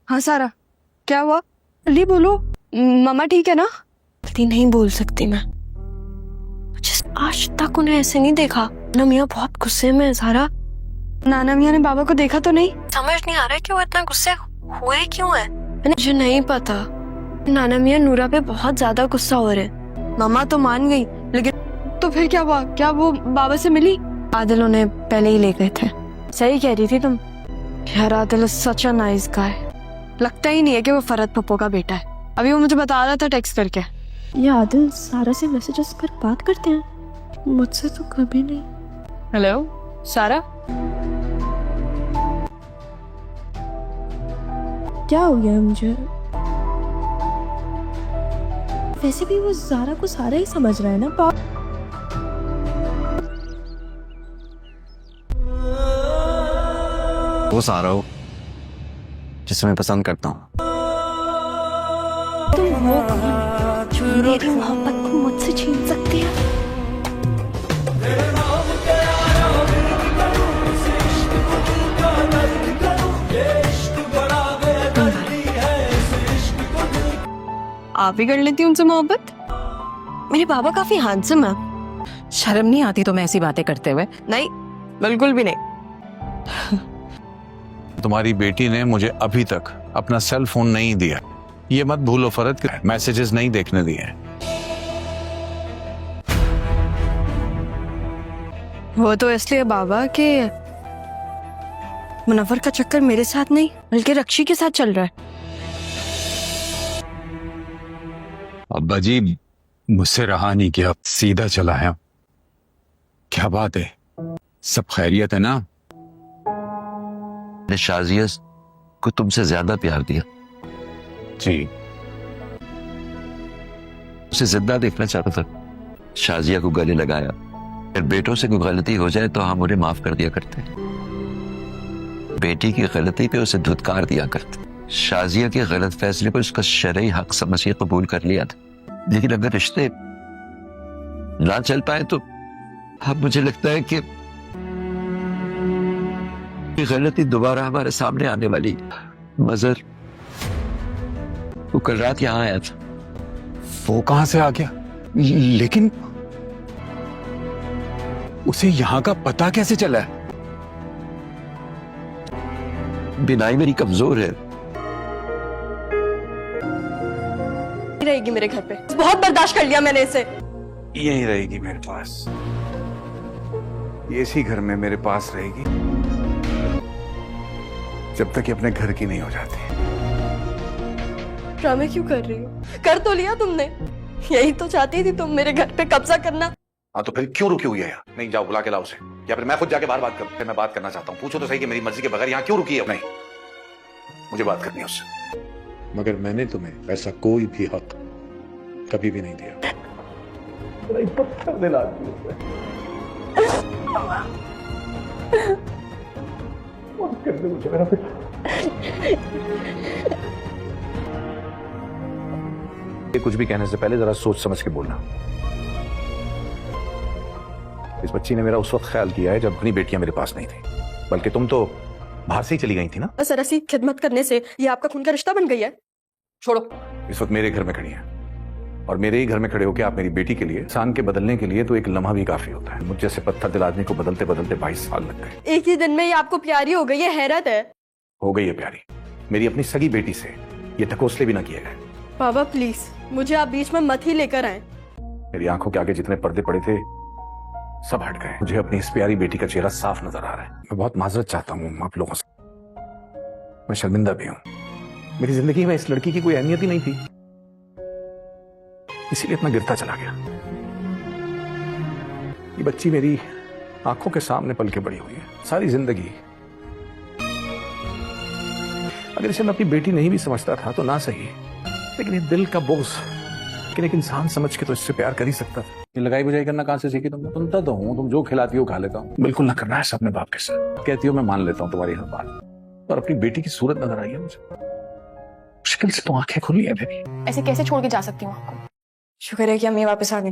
हाँ सारा, क्या हुआ? जल्दी बोलो। मामा ठीक है ना? जल्दी नहीं बोल सकती मैं। आज तक उन्हें ऐसे नहीं देखा। ना मियाँ बहुत गुस्से में है सारा। नाना मियाँ ने बाबा को देखा तो नहीं? समझ नहीं आ रहा है कि वो इतना गुस्से हुए क्यों है। मुझे नहीं पता। नाना मियाँ नूरा पे बहुत ज्यादा गुस्सा हो रहे हैं। मामा तो मान गई, लेकिन तो फिर क्या हुआ? क्या वो बाबा से मिली? आदिल उन्हें पहले ही ले गए थे। सही कह रही थी तुम। यार Adil is such a nice guy. लगता ही नहीं है कि वो फरहत पप्पो का बेटा है। अभी वो मुझे बता रहा था टेक्स्ट करके। ये आदिल सारा से मैसेजेस पर बात करते हैं, मुझसे तो कभी नहीं। हेलो सारा, क्या हो गया मुझे? वैसे भी वो ज़ारा को सारा ही समझ रहा है ना। वो सारा हो जिसे मैं पसंद करता हूँ। तुम हो जो मेरी मोहब्बत को मुझसे छीन सकती है? आप ही कर लेती उनसे मोहब्बत? मेरे बाबा काफी हैंडसम है। शर्म नहीं आती तुम्हें ऐसी बातें करते हुए? नहीं, बिल्कुल भी नहीं। तुम्हारी बेटी ने मुझे अभी तक अपना सेल फोन नहीं दिया। ये मत भूलो फरहत कि मैसेजेस नहीं देखने दिए। वो तो इसलिए बाबा के मुनव्वर का चक्कर मेरे साथ नहीं बल्कि रक्षी के साथ चल रहा है। अब्बा जी मुझसे रहा नहीं गया, सीधा चला है। क्या बात है, सब खैरियत है ना? मैंने शाजिया को तुमसे ज्यादा प्यार दिया। जी, उसे जिंदा देखना चाहता था। शाजिया को गले लगाया। फिर बेटों से कोई गलती हो जाए तो हम उन्हें माफ कर दिया करते। बेटी की गलती पे उसे धुतकार दिया करते। शाजिया के गलत फैसले को उसका शरई हक समझ के कबूल कर लिया था। लेकिन अगर रिश्ते ना चल पाए तो अब मुझे लगता है कि गलती दोबारा हमारे सामने आने वाली। मजर वो कल रात यहाँ आया था। वो कहां से आ गया? लेकिन उसे यहाँ का पता कैसे चला है? बिनाई मेरी कमजोर है। रहेगी मेरे घर पे। बहुत बर्दाश्त कर लिया मैंने इसे। यहीं रहेगी मेरे पास, ये इसी घर में मेरे पास रहेगी जब तक ये अपने घर की नहीं हो जाती। ड्रामे क्यों कर रही हो? कर तो लिया तुमने। यही तो चाहती थी तुम, मेरे घर पे कब्जा करना। हाँ तो फिर क्यों रुकी हुई है यहाँ? नहीं, जाओ बुला के लाओ उसे, या फिर मैं खुद जाके बाहर बात करूं। मैं बात करना चाहता हूँ। पूछो तो सही कि मेरी मर्जी के बगैर यहाँ क्यों रुकी है? नहीं, मुझे बात करनी है उससे। मगर मैंने तुम्हें ऐसा कोई भी हक कभी भी नहीं दिया। पत्थर दिला दिया। कुछ भी कहने से पहले जरा सोच समझ के बोलना। इस बच्ची ने मेरा उस वक्त ख्याल किया है जब अपनी बेटियां मेरे पास नहीं थी, बल्कि तुम तो बाहर से ही चली गई थी ना। जरा सी खिदमत करने से ये आपका खून का रिश्ता बन गई है? छोड़ो। इस वक्त मेरे घर में खड़ी है और मेरे ही घर में खड़े होकर आप मेरी बेटी के लिए, इंसान के बदलने के लिए तो एक लम्हा भी काफी होता है। मुझ जैसे पत्थर दिल आदमी को बदलते बदलते 22 साल लग गए। एक ही दिन में ये आपको प्यारी हो गई है, हैरत है। हो गई है प्यारी। मेरी अपनी सगी बेटी से ये ढकोसले भी ना किए गए। बाबा प्लीज मुझे आप बीच में मत ही लेकर आए। मेरी आंखों के आगे जितने पर्दे पड़े थे सब हट गए। मुझे अपनी इस प्यारी बेटी का चेहरा साफ नजर आ रहा है। मैं बहुत माजरत चाहता हूँ आप लोगों से। मैं शर्मिंदा भी हूँ। मेरी जिंदगी में इस लड़की की कोई अहमियत ही नहीं थी, इसीलिए इतना गिरता चला गया। ये बच्ची मेरी आंखों के सामने पल के बड़ी हुई है सारी जिंदगी। अगर इसे मैं अपनी बेटी नहीं भी समझता था तो ना सही, लेकिन ये दिल का बोझ कि एक इंसान समझ के तो इससे प्यार कर ही सकता था। ये लगाई बुझाई करना कहां से सीखी तुमने? सुनता तो हूं तुम जो खिलाती हो खा लेता हूं। बिल्कुल ना करना है अपने बाप के साथ। कहती हो मैं मान लेता हूं तुम्हारी हर बात, और अपनी बेटी की सूरत नजर आई है मुझे। मुश्किल से तो आंखें खुली है मेरी। ऐसे कैसे छोड़ के जा सकती हूँ आपको? शुक्र है कि अम्मी वापस आ गई,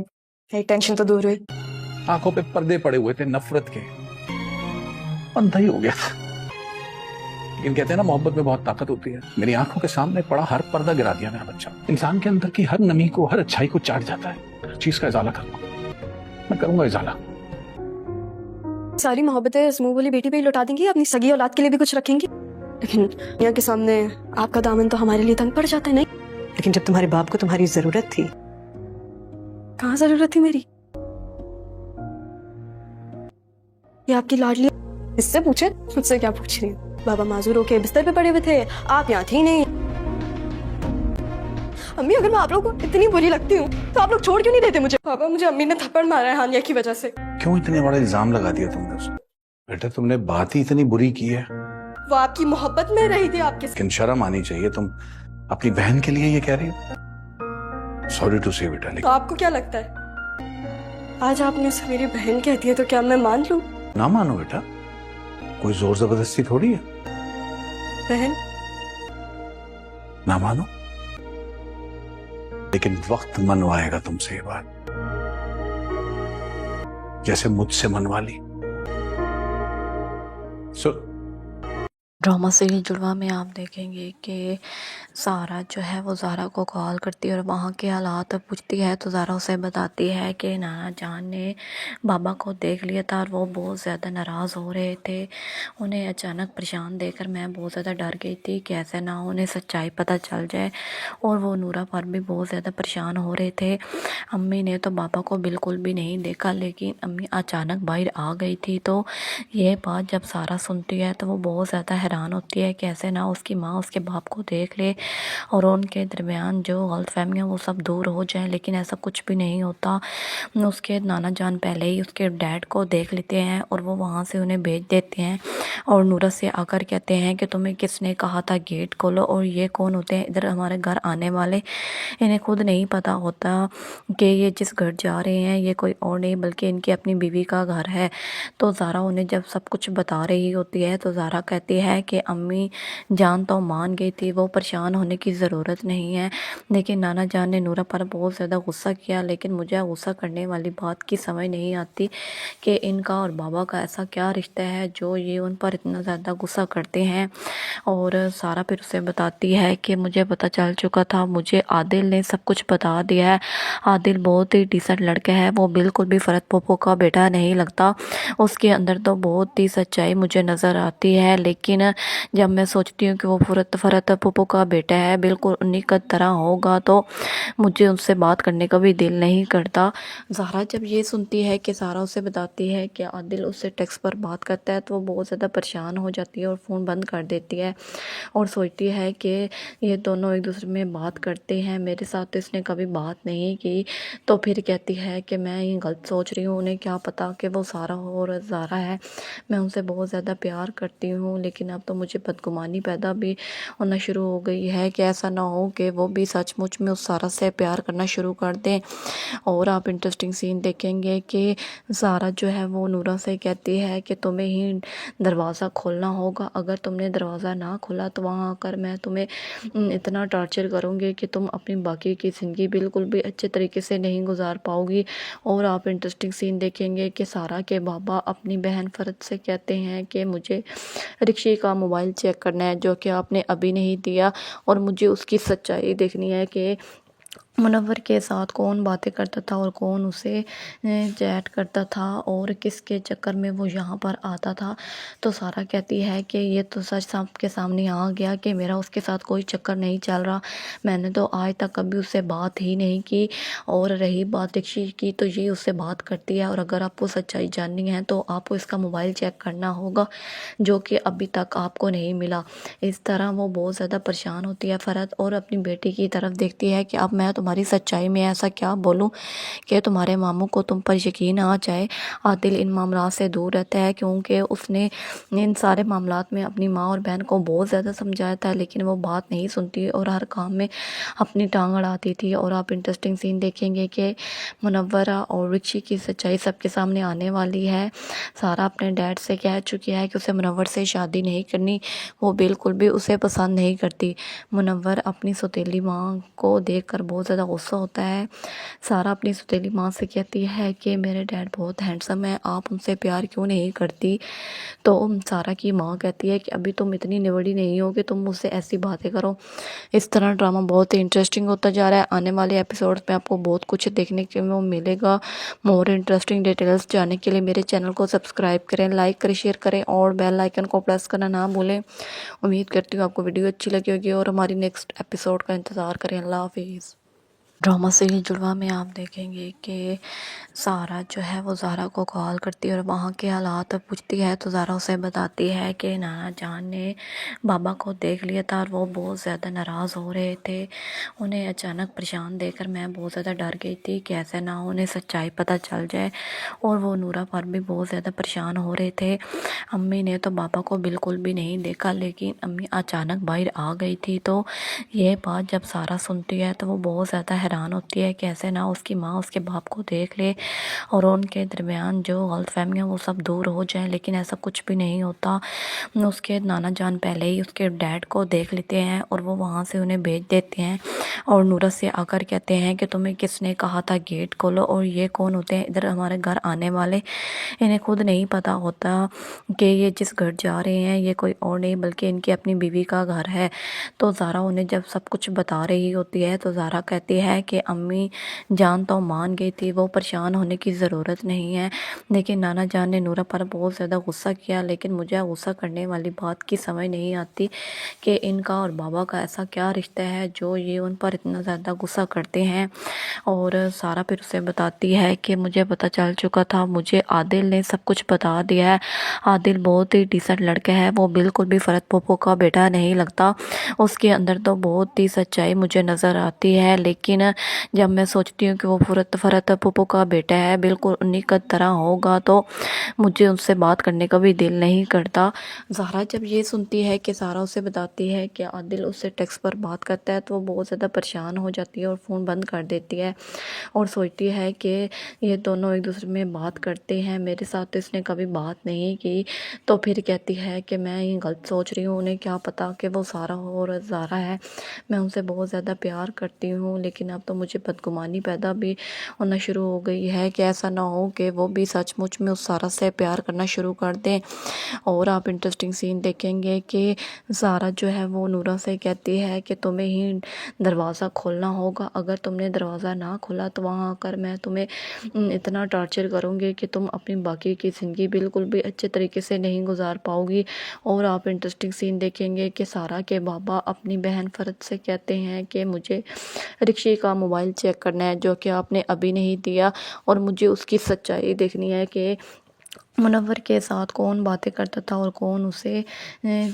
एक टेंशन तो दूर हुई। आंखों पे पर्दे पड़े हुए थे नफरत के, अंधा ही हो गया था। लेकिन कहते हैं ना मोहब्बत में बहुत ताकत होती है। मेरी आंखों के सामने पड़ा हर पर्दा गिरा दिया मेरा बच्चा। इंसान के अंदर की हर नमी को, हर अच्छाई को चाट जाता है। हर चीज का इजाला करूंगा, मैं करूंगा इजाला। सारी मोहब्बतें इस मुंह बोली बेटी पे ही लौटा देंगी, अपनी सगी औलाद के लिए भी कुछ रखेंगी। लेकिन दुनिया के सामने आपका दामन तो हमारे लिए तंग पड़ जाता है। नहीं, लेकिन जब तुम्हारे बाप को तुम्हारी जरूरत थी, कहाँ जरूरत थी मेरी? ये आपकी लाडली, इससे पूछे, मुझसे क्या पूछ रही है? बाबा माजूर होके बिस्तर पे पड़े हुए थे, आप यहाँ थी नहीं। अम्मी, अगर मैं आप लोगों को इतनी बुरी लगती हूँ तो आप लोग छोड़ क्यों नहीं देते मुझे? पापा, मुझे अम्मी ने थप्पड़ मारा है हानिया की वजह से। क्यों इतने बड़ा इल्जाम लगा दिया तुमने उस? बेटा तुमने बात ही इतनी बुरी की है। वो आपकी मोहब्बत में रही थी आपके साथ। लेकिन शर्म आनी चाहिए, तुम अपनी बहन के लिए ये कह रही हो। सॉरी टू से बेटा, तो लेकिन आपको क्या लगता है आज आपने उसे मेरी बहन कह दिया तो क्या मैं मान लूं? ना मानो बेटा, कोई जोर जबरदस्ती थोड़ी है। बहन, ना मानो, लेकिन वक्त मनवाएगा तुमसे ये बात, जैसे मुझसे मनवा ली। ड्रामा सीरियल जुड़वा में आप देखेंगे कि सारा जो है वो ज़ारा को कॉल करती है और वहाँ के हालात पूछती है, तो ज़ारा उसे बताती है कि नाना जान ने बाबा को देख लिया था और वो बहुत ज़्यादा नाराज़ हो रहे थे। उन्हें अचानक परेशान देखकर मैं बहुत ज़्यादा डर गई थी कि ऐसे ना उन्हें सच्चाई पता चल जाए, और वो नूरा पर भी बहुत ज़्यादा परेशान हो रहे थे। अम्मी ने तो बाबा को बिल्कुल भी नहीं देखा, लेकिन अम्मी अचानक बाहर आ गई थी। तो ये बात जब सारा सुनती है तो वो बहुत ज़्यादा हैरान होती है कि ऐसे ना उसकी माँ उसके बाप को देख ले और उनके दरमियान जो गलतफहमियाँ वो सब दूर हो जाएं, लेकिन ऐसा कुछ भी नहीं होता। उसके नाना जान पहले ही उसके डैड को देख लेते हैं और वो वहाँ से उन्हें भेज देते हैं और नूरा से आकर कहते हैं कि तुम्हें किसने कहा था गेट खोलो, और ये कौन होते हैं इधर हमारे घर आने वाले? इन्हें खुद नहीं पता होता कि ये जिस घर जा रहे हैं ये कोई और नहीं बल्कि इनकी अपनी बीवी का घर है। तो ज़ारा उन्हें जब सब कुछ बता रही होती है तो ज़ारा कहती है कि अम्मी जान तो मान गई थी, वो परेशान होने की ज़रूरत नहीं है। लेकिन नाना जान ने नूरा पर बहुत ज़्यादा गुस्सा किया, लेकिन मुझे गुस्सा करने वाली बात की समझ नहीं आती कि इनका और बाबा का ऐसा क्या रिश्ता है जो ये उन पर इतना ज़्यादा गुस्सा करते हैं। और सारा फिर उसे बताती है कि मुझे पता चल चुका था, मुझे आदिल ने सब कुछ बता दिया है। आदिल बहुत ही डिसेंट लड़का है, वो बिल्कुल भी फरत पोपो का बेटा नहीं लगता। उसके अंदर तो बहुत ही सच्चाई मुझे नज़र आती है, लेकिन जब मैं सोचती हूँ कि वो फरत पोपो का बेटा है, बिल्कुल उन्हीं का तरह होगा, तो मुझे उनसे बात करने का भी दिल नहीं करता। ज़ारा जब ये सुनती है कि सारा उसे बताती है कि आदिल उससे टेक्स्ट पर बात करता है तो वो बहुत ज़्यादा परेशान हो जाती है और फ़ोन बंद कर देती है और सोचती है कि ये दोनों एक दूसरे में बात करते हैं, मेरे साथ तो इसने कभी बात नहीं की। तो फिर कहती है कि मैं ये गलत सोच रही हूँ, उन्हें क्या पता कि वो सारा और ज़ारा है। मैं उनसे बहुत ज़्यादा प्यार करती हूँ, लेकिन अब तो मुझे बदगुमानी पैदा भी होना शुरू हो गई है कि ऐसा ना हो कि वो भी सचमुच में उस सारा से प्यार करना शुरू कर दें। और आप इंटरेस्टिंग सीन देखेंगे कि सारा जो है वो नूरा से कहती है कि तुम्हें ही दरवाज़ा खोलना होगा, अगर तुमने दरवाज़ा ना खोला तो वहाँ आकर मैं तुम्हें इतना टॉर्चर करूँगी कि तुम अपनी बाकी की ज़िंदगी बिल्कुल भी अच्छे तरीके से नहीं गुजार पाओगी। और आप इंटरेस्टिंग सीन देखेंगे कि सारा के बाबा अपनी बहन फरत से कहते हैं कि मुझे रिक्शी का मोबाइल चेक करना है जो कि आपने अभी नहीं दिया, और मुझे उसकी सच्चाई देखनी है कि मुनव्वर के साथ कौन बातें करता था और कौन उसे चैट करता था और किसके चक्कर में वो यहाँ पर आता था। तो सारा कहती है कि ये तो सच सबके सामने आ गया कि मेरा उसके साथ कोई चक्कर नहीं चल रहा, मैंने तो आज तक कभी उससे बात ही नहीं की। और रही बात रिक्शी की, तो ये उससे बात करती है, और अगर आपको सच्चाई जाननी है तो आपको इसका मोबाइल चेक करना होगा जो कि अभी तक आपको नहीं मिला। इस तरह वो बहुत ज़्यादा परेशान होती है फरत, और अपनी बेटी की तरफ देखती है कि अब मैं तुम्हारी सच्चाई में ऐसा क्या बोलूं कि तुम्हारे मामू को तुम पर यकीन आ जाए। आदिल इन मामलों से दूर रहता है क्योंकि उसने इन सारे मामलात में अपनी माँ और बहन को बहुत ज़्यादा समझाया था, लेकिन वो बात नहीं सुनती और हर काम में अपनी टांग अड़ाती थी। और आप इंटरेस्टिंग सीन देखेंगे कि मुनव्वरा और रिक्शी की सच्चाई सबके सामने आने वाली है। सारा अपने डैड से कह चुकी है कि उसे मुनव्वर से शादी नहीं करनी, वो बिल्कुल भी उसे पसंद नहीं करती। मुनव्वर अपनी सौतेली माँ को देखकर बहुत زیادہ غصہ ہوتا ہے. سارا اپنی سوتیلی ماں سے کہتی ہے کہ میرے ڈیڈ بہت ہینڈسم ہے، آپ ان سے پیار کیوں نہیں کرتی؟ تو سارا کی ماں کہتی ہے کہ ابھی تم اتنی بڑی نہیں ہو کہ تم مجھ سے ایسی باتیں کرو. اس طرح ڈرامہ بہت ہی انٹرسٹنگ ہوتا جا رہا ہے. آنے والے ایپیسوڈز میں آپ کو بہت کچھ دیکھنے کے ملے گا. مور انٹرسٹنگ ڈیٹیلز جاننے کے لیے میرے چینل کو سبسکرائب کریں، لائک کریں، شیئر کریں اور بیل آئیکن کو پریس کرنا نہ بھولیں. امید کرتی ہوں آپ کو ویڈیو اچھی لگی ہوگی اور ہماری نیکسٹ ایپیسوڈ کا انتظار کریں. اللہ حافظ. ڈرامہ سے یہ جڑوا میں آپ دیکھیں گے کہ سارا جو ہے وہ زہرا کو کال کرتی ہے اور وہاں کے حالات پوچھتی ہے تو زہرا اسے بتاتی ہے کہ نانا جان نے بابا کو دیکھ لیا تھا اور وہ بہت زیادہ ناراض ہو رہے تھے. انہیں اچانک پریشان دیکھ کر میں بہت زیادہ ڈر گئی تھی کہ ایسے نہ انہیں سچائی پتہ چل جائے. اور وہ نورا پر بھی بہت زیادہ پریشان ہو رہے تھے. امی نے تو بابا کو بالکل بھی نہیں دیکھا، لیکن امی اچانک باہر آ گئی تھی. تو یہ بات جب سارا سنتی ہے تو وہ بہت زیادہ حیران ہوتی ہے کہ ایسے نہ اس کی ماں اس کے باپ کو دیکھ لے اور ان کے درمیان جو غلط فہمیاں وہ سب دور ہو جائیں. لیکن ایسا کچھ بھی نہیں ہوتا. اس کے نانا جان پہلے ہی اس کے ڈیڈ کو دیکھ لیتے ہیں اور وہ وہاں سے انہیں بھیج دیتے ہیں اور نورا سے آ کر کہتے ہیں کہ تمہیں کس نے کہا تھا گیٹ کھولو اور یہ کون ہوتے ہیں ادھر ہمارے گھر آنے والے. انہیں خود نہیں پتہ ہوتا کہ یہ جس گھر جا رہے ہیں یہ کوئی اور نہیں بلکہ ان کی اپنی بیوی کا گھر ہے. تو زہرا انہیں جب سب کچھ بتا رہی ہوتی ہے تو زہرا کہتی ہے کہ امی جان تو مان گئی تھی، وہ پریشان ہونے کی ضرورت نہیں ہے. لیکن نانا جان نے نورا پر بہت زیادہ غصہ کیا، لیکن مجھے غصہ کرنے والی بات کی سمجھ نہیں آتی کہ ان کا اور بابا کا ایسا کیا رشتہ ہے جو یہ ان پر اتنا زیادہ غصہ کرتے ہیں. اور سارا پھر اسے بتاتی ہے کہ مجھے پتہ چل چکا تھا، مجھے عادل نے سب کچھ بتا دیا ہے. عادل بہت ہی ڈیسنٹ لڑکا ہے، وہ بالکل بھی فرت پھوپھو کا بیٹا نہیں لگتا. اس کے اندر تو بہت ہی سچائی مجھے نظر آتی ہے. لیکن جب میں سوچتی ہوں کہ وہ فرت پھوپھو کا بیٹا ہے بالکل انہی کا طرح ہوگا تو مجھے ان سے بات کرنے کا بھی دل نہیں کرتا. زہرا جب یہ سنتی ہے کہ سارا اسے بتاتی ہے کہ عادل اس سے ٹیکسٹ پر بات کرتا ہے تو وہ بہت زیادہ پریشان ہو جاتی ہے اور فون بند کر دیتی ہے اور سوچتی ہے کہ یہ دونوں ایک دوسرے میں بات کرتے ہیں، میرے ساتھ تو اس نے کبھی بات نہیں کی. تو پھر کہتی ہے کہ میں یہ غلط سوچ رہی ہوں، انہیں کیا پتا کہ وہ سارا اور زہرا ہے. میں ان سے بہت زیادہ پیار کرتی ہوں لیکن اب تو مجھے بدگمانی پیدا بھی ہونا شروع ہو گئی ہے کہ ایسا نہ ہو کہ وہ بھی سچ مچ میں اس سارا سے پیار کرنا شروع کر دیں. اور آپ انٹرسٹنگ سین دیکھیں گے کہ سارا جو ہے وہ نورا سے کہتی ہے کہ تمہیں ہی دروازہ کھولنا ہوگا، اگر تم نے دروازہ نہ کھولا تو وہاں آ کر میں تمہیں اتنا ٹارچر کروں گی کہ تم اپنی باقی کی زندگی بالکل بھی اچھے طریقے سے نہیں گزار پاؤ گی. اور آپ انٹرسٹنگ سین دیکھیں گے کہ سارا کے بابا اپنی بہن فرد سے کہتے ہیں کہ مجھے رکشی کا موبائل چیک کرنا ہے جو کہ آپ نے ابھی نہیں دیا اور مجھے اس کی سچائی دیکھنی ہے کہ منور کے ساتھ کون باتیں کرتا تھا اور کون اسے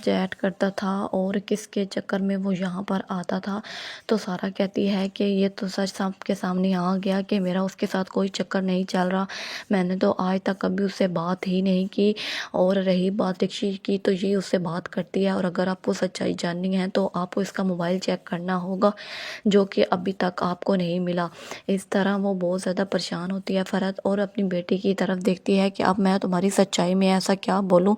چیٹ کرتا تھا اور کس کے چکر میں وہ یہاں پر آتا تھا. تو سارا کہتی ہے کہ یہ تو سچ سب کے سامنے آ گیا کہ میرا اس کے ساتھ کوئی چکر نہیں چل رہا، میں نے تو آج تک کبھی اس سے بات ہی نہیں کی. اور رہی بات رکشی کی تو یہ اس سے بات کرتی ہے اور اگر آپ کو سچائی جاننی ہے تو آپ کو اس کا موبائل چیک کرنا ہوگا جو کہ ابھی تک آپ کو نہیں ملا. اس طرح وہ بہت زیادہ پریشان ہوتی ہے فرد اور اپنی بیٹی کی طرف دیکھتی ہے کہ اب میں تمہاری سچائی میں ایسا کیا بولوں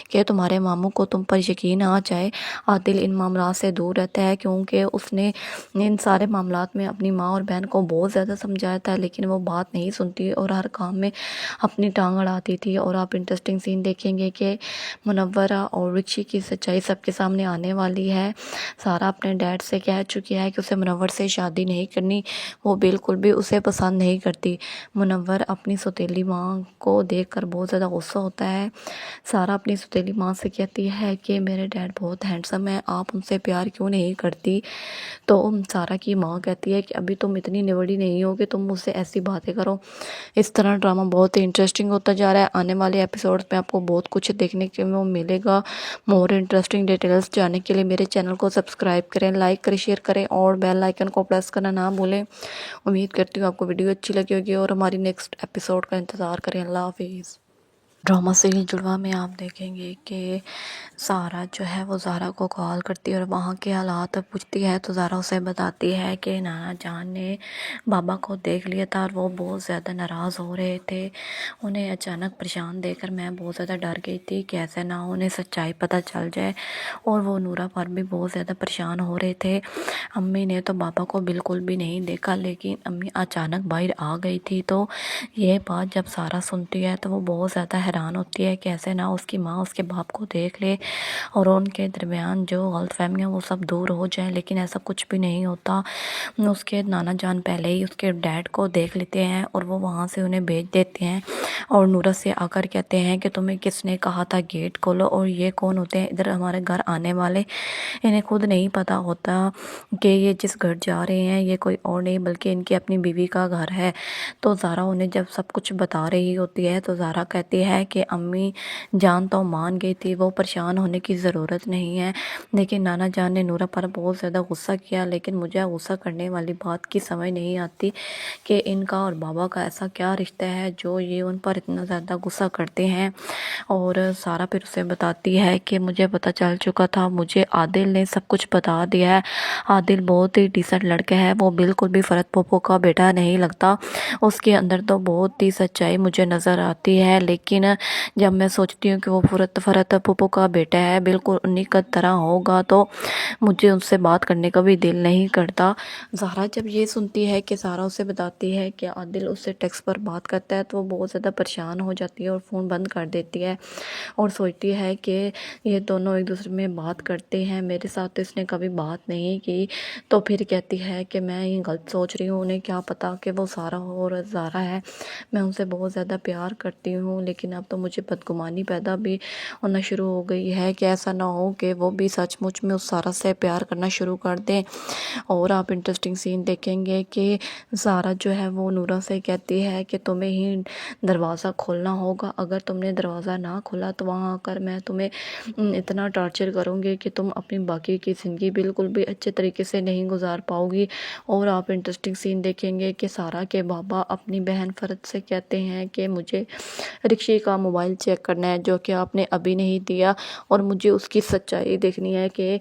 کہ تمہارے ماموں کو تم پر یقین آ جائے. عادل ان معاملات سے دور رہتا ہے کیونکہ اس نے ان سارے معاملات میں اپنی ماں اور بہن کو بہت زیادہ سمجھایا تھا لیکن وہ بات نہیں سنتی اور ہر کام میں اپنی ٹانگ اڑاتی تھی. اور آپ انٹرسٹنگ سین دیکھیں گے کہ منورہ اور رکشی کی سچائی سب کے سامنے آنے والی ہے. سارا اپنے ڈیڈ سے کہہ چکی ہے کہ اسے منور سے شادی نہیں کرنی، وہ بالکل بھی اسے پسند نہیں کرتی. منور اپنی سوتیلی ماں کو دیکھ کر بہت زیادہ غصہ ہوتا ہے. سارا اپنی سوتیلی ماں سے کہتی ہے کہ میرے ڈیڈ بہت ہینڈسم ہے، آپ ان سے پیار کیوں نہیں کرتی؟ تو سارا کی ماں کہتی ہے کہ ابھی تم اتنی بڑی نہیں ہو کہ تم مجھ سے ایسی باتیں کرو. اس طرح ڈرامہ بہت ہی انٹرسٹنگ ہوتا جا رہا ہے. آنے والے ایپیسوڈز میں آپ کو بہت کچھ دیکھنے کے ملے گا. مور انٹرسٹنگ ڈیٹیلز جاننے کے لیے میرے چینل کو سبسکرائب کریں، لائک کریں، شیئر کریں اور بیل آئیکن کو پریس کرنا نہ بھولیں. امید کرتی ہوں آپ کو ویڈیو اچھی لگی ہوگی اور ہماری نیکسٹ ایپیسوڈ کا انتظار کریں. اللہ حافظ. ड्रामा सीरीज जुड़वा में आप देखेंगे कि सारा जो है वो ज़ारा को कॉल करती है और वहाँ के हालात पूछती है तो ज़ारा उसे बताती है कि नाना जान ने बाबा को देख लिया था और वो बहुत ज़्यादा नाराज़ हो रहे थे। उन्हें अचानक परेशान देखकर मैं बहुत ज़्यादा डर गई थी कि ऐसे ना उन्हें सच्चाई पता चल जाए, और वो नूरा पर भी बहुत ज़्यादा परेशान हो रहे थे। अम्मी ने तो बाबा को बिल्कुल भी नहीं देखा, लेकिन अम्मी अचानक बाहर आ गई थी। तो ये बात जब सारा सुनती है तो वो बहुत ज़्यादा हैरान होती है कि ऐसे ना उसकी माँ उसके बाप को देख ले और उनके दरमियान जो गलतफहमियाँ वो सब दूर हो जाएं, लेकिन ऐसा कुछ भी नहीं होता। उसके नाना जान पहले ही उसके डैड को देख लेते हैं और वो वहाँ से उन्हें भेज देते हैं और नूरा से आकर कहते हैं कि तुम्हें किसने कहा था गेट खोलो, और ये कौन होते हैं इधर हमारे घर आने वाले। इन्हें खुद नहीं पता होता कि ये जिस घर जा रहे हैं ये कोई और नहीं बल्कि इनकी अपनी बीवी का घर है। तो ज़ारा उन्हें जब सब कुछ बता रही होती है तो ज़ारा कहती है कि अम्मी जान तो मान गई थी, वो परेशान होने की ज़रूरत नहीं है। लेकिन नाना जान ने नूरा पर बहुत ज़्यादा गुस्सा किया, लेकिन मुझे गुस्सा करने वाली बात की समझ नहीं आती कि इनका और बाबा का ऐसा क्या रिश्ता है जो ये उन पर इतना ज़्यादा गुस्सा करते हैं। और सारा फिर उसे बताती है कि मुझे पता चल चुका था, मुझे आदिल ने सब कुछ बता दिया है। आदिल बहुत ही डिसेंट लड़का है, वो बिल्कुल भी फरत पोपो का बेटा नहीं लगता। उसके अंदर तो बहुत ही सच्चाई मुझे नज़र आती है, लेकिन जब मैं सोचती हूँ कि वो फरत पोपो का बेटा है बिल्कुल उन्हीं का तरह होगा तो मुझे उनसे बात करने का भी दिल नहीं करता। ज़ारा जब ये सुनती है कि सारा उसे बताती है कि आदिल उससे टेक्स्ट पर बात करता है तो वो बहुत ज़्यादा परेशान हो जाती है और फ़ोन बंद कर देती है और सोचती है कि ये दोनों एक दूसरे में बात करते हैं, मेरे साथ तो इसने कभी बात नहीं की। तो फिर कहती है कि मैं ये गलत सोच रही हूँ, उन्हें क्या पता कि वो सारा और ज़ारा है। मैं उनसे बहुत ज़्यादा प्यार करती हूँ, लेकिन अब तो मुझे बदगुमानी पैदा भी होना शुरू हो गई है कि ऐसा ना हो कि वो भी सचमुच में उस सारा से प्यार करना शुरू कर दें। और आप इंटरेस्टिंग सीन देखेंगे कि सारा जो है वो नूरा से कहती है कि तुम्हें ही दरवाज़ा खोलना होगा, अगर तुमने दरवाज़ा ना खोला तो वहाँ आकर मैं तुम्हें इतना टॉर्चर करूँगी कि तुम अपनी बाकी की ज़िंदगी बिल्कुल भी अच्छे तरीके से नहीं गुजार पाओगी। और आप इंटरेस्टिंग सीन देखेंगे कि सारा के बाबा अपनी बहन फरत से कहते हैं कि मुझे रिक्शी का मोबाइल चेक करना है जो कि आपने अभी नहीं दिया, और मुझे उसकी सच्चाई देखनी है कि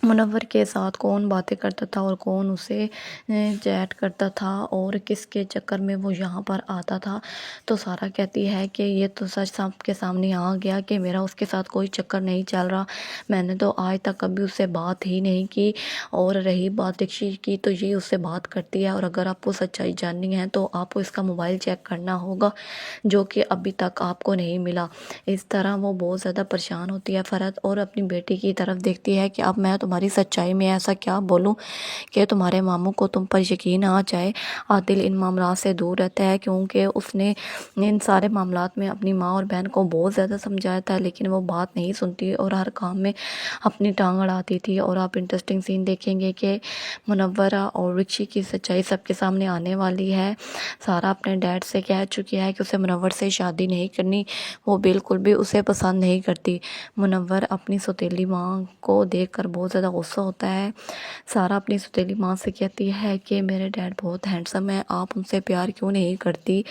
मुनव्वर के साथ कौन बातें करता था और कौन उसे चैट करता था और किसके चक्कर में वो यहाँ पर आता था। तो सारा कहती है कि ये तो सच सबके सामने आ गया कि मेरा उसके साथ कोई चक्कर नहीं चल रहा, मैंने तो आज तक कभी उससे बात ही नहीं की। और रही बात रिक्शी की तो ये उससे बात करती है, और अगर आपको सच्चाई जाननी है तो आपको इसका मोबाइल चेक करना होगा जो कि अभी तक आपको नहीं मिला। इस तरह वो बहुत ज़्यादा परेशान होती है फरत और अपनी बेटी की तरफ देखती है कि अब मैं तुम्हारी सच्चाई में ऐसा क्या बोलूं कि तुम्हारे मामू को तुम पर यकीन आ जाए। आदिल इन मामलों से दूर रहता है क्योंकि उसने इन सारे मामलात में अपनी माँ और बहन को बहुत ज़्यादा समझाया था, लेकिन वो बात नहीं सुनती और हर काम में अपनी टांग अड़ाती थी। और आप इंटरेस्टिंग सीन देखेंगे कि मुनव्वरा और रिक्शी की सच्चाई सबके सामने आने वाली है। सारा अपने डैड से कह चुकी है कि उसे मुनव्वर से शादी नहीं करनी, वो बिल्कुल भी उसे पसंद नहीं करती। मुनव्वर अपनी सौतेली माँ को देखकर बहुत ज़्यादा गुस्सा होता है। सारा अपनी सौतेली माँ से कहती है कि मेरे डैड बहुत हैंडसम है, आप उनसे प्यार क्यों नहीं करती।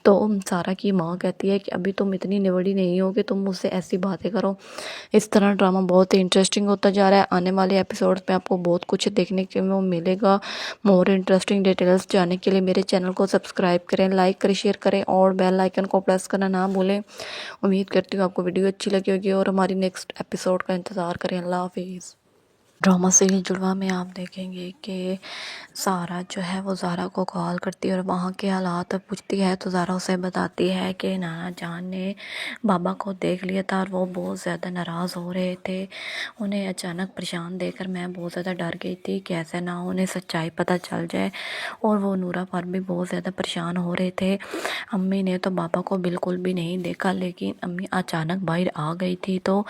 तो सारा की माँ कहती है कि अभी तुम इतनी निबड़ी नहीं हो कि तुम मुझसे ऐसी बातें करो। इस तरह ड्रामा बहुत ही इंटरेस्टिंग होता जा रहा है। आने वाले एपिसोड्स में आपको बहुत कुछ देखने के को मिलेगा। मोर इंटरेस्टिंग डिटेल्स जानने के लिए मेरे चैनल को सब्सक्राइब करें, लाइक करें, शेयर करें और बेल आइकन को प्रेस करना ना भूलें। उम्मीद करती हूँ आपको वीडियो अच्छी लगी होगी और हमारी नेक्स्ट एपिसोड का इंतज़ार करें। अल्लाह हाफिज़। ड्रामा सीरीज जुड़वा में आप देखेंगे कि सारा जो है वो ज़ारा को कॉल करती है और वहाँ के हालात पूछती है तो ज़ारा उसे बताती है कि नाना जान ने बाबा को देख लिया था और वो बहुत ज़्यादा नाराज़ हो रहे थे। उन्हें अचानक परेशान देखकर मैं बहुत ज़्यादा डर गई थी कि ऐसे ना उन्हें सच्चाई पता चल जाए, और वो नूरा पर भी बहुत ज़्यादा परेशान हो रहे थे। अम्मी ने तो बाबा को बिल्कुल भी नहीं देखा, लेकिन अम्मी अचानक बाहर आ गई थी। तो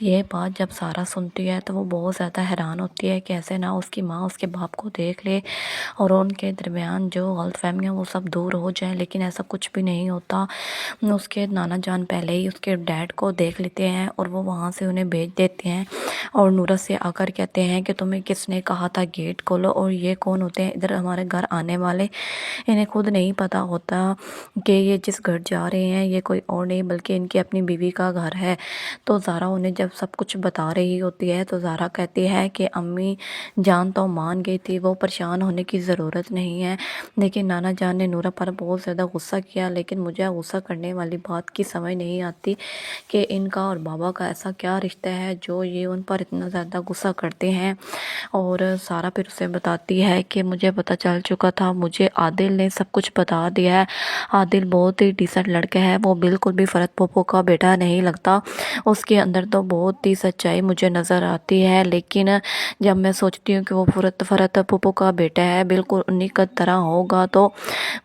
ये बात जब सारा सुनती है तो वो बहुत ज़्यादा حیران ہوتی ہے کہ ایسے نہ اس کی ماں اس کے باپ کو دیکھ لے اور ان کے درمیان جو غلط فہمیاں وہ سب دور ہو جائیں، لیکن ایسا کچھ بھی نہیں ہوتا۔ اس کے نانا جان پہلے ہی اس کے ڈیڈ کو دیکھ لیتے ہیں اور وہ وہاں سے انہیں بھیج دیتے ہیں اور نورا سے آ کر کہتے ہیں کہ تمہیں کس نے کہا تھا گیٹ کھولو، اور یہ کون ہوتے ہیں ادھر ہمارے گھر آنے والے۔ انہیں خود نہیں پتہ ہوتا کہ یہ جس گھر جا رہے ہیں یہ کوئی اور نہیں بلکہ ان کی اپنی بیوی کا گھر ہے۔ تو زارا انہیں جب سب کچھ بتا رہی ہوتی ہے تو زارا کہتی ہے کہ امی جان تو مان گئی تھی، وہ پریشان ہونے کی ضرورت نہیں ہے، لیکن نانا جان نے نورا پر بہت زیادہ غصہ کیا، لیکن مجھے غصہ کرنے والی بات کی سمجھ نہیں آتی کہ ان کا اور بابا کا ایسا کیا رشتہ ہے جو یہ ان پر اتنا زیادہ غصہ کرتے ہیں۔ اور سارا پھر اسے بتاتی ہے کہ مجھے پتہ چل چکا تھا، مجھے عادل نے سب کچھ بتا دیا ہے۔ عادل بہت ہی ڈیسنٹ لڑکا ہے، وہ بالکل بھی فرت پھوپھو کا بیٹا نہیں لگتا، اس کے اندر تو بہت ہی سچائی مجھے نظر آتی ہے، لیکن جب میں سوچتی ہوں کہ وہ فرت پھوپھو کا بیٹا ہے بالکل انہی کا طرح ہوگا تو